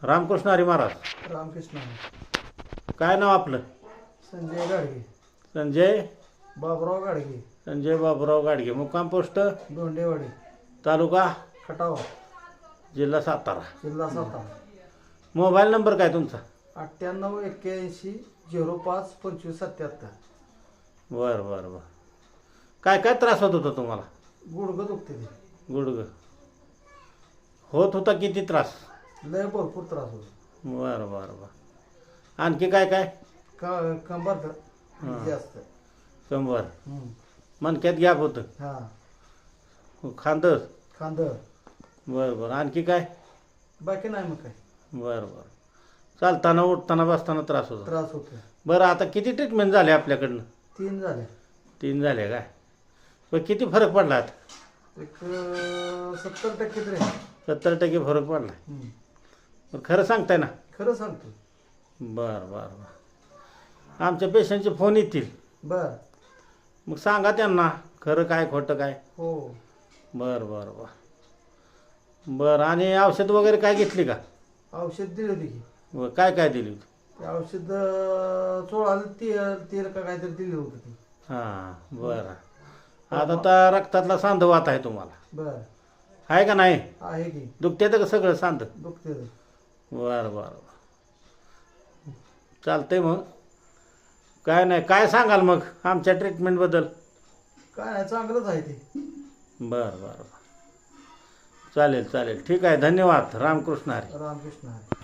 रामकृष्ण हरी महाराज. रामकृष्ण. काय नाव आपलं? संजय गाडगे. संजय बाबुराव गाडगे. संजय बाबुराव गाडगे. मुक्काम पोस्ट दोंडेवाडी, तालुका खटाव, जिल्हा सातारा. जिल्हा सातारा. मोबाईल नंबर काय तुमचा? 9881052577. बरं बरं बरं. काय काय त्रास होत होता तुम्हाला? गुडघं दुखते ते. गुडघं होत होता? किती त्रास? लय भरपूर त्रास होतो. बरं बरं बरं. आणखी काय काय? कंबर जास्त. कंबर, मणक्यात गॅप होतं, हां, खांदं. खांदं. बरं बरं. आणखी काय? बाकी नाही मग काय. बरं बरं. चालताना उठताना बसताना त्रास होतो. त्रास होतो. बरं, आता किती ट्रीटमेंट झाले आपल्याकडनं? 3 झाले. 3 झाले काय? बरं, किती फरक पडला आता? एक 70% तरी. 70% फरक पडला. बरं, खरं सांगताय ना? खरं सांगतो. बरं बरं बरं. आमच्या पेशंटचे फोन येतील, बर. मग सांगा त्यांना खरं काय खोटं काय. हो. बरं बरं बरं बरं. आणि औषध वगैरे काय घेतली का? औषध दिली होती की. बरं, काय काय दिली होती? ते औषध 16 तेल का काहीतरी दिली होती ती. हां बरं. आता तर रक्तातला सांधवात आहे तुम्हाला, बर. आहे का नाही? आहे की. दुखते तर सगळं सांध? दुखते. बरं बरं. चालतंय मग. काय नाही, काय सांगाल मग आमच्या ट्रीटमेंटबद्दल? काय नाही, चांगलंच आहे ते. बरं बरं. चालेल चालेल, ठीक आहे. धन्यवाद. रामकृष्ण हरी. रामकृष्ण हरी.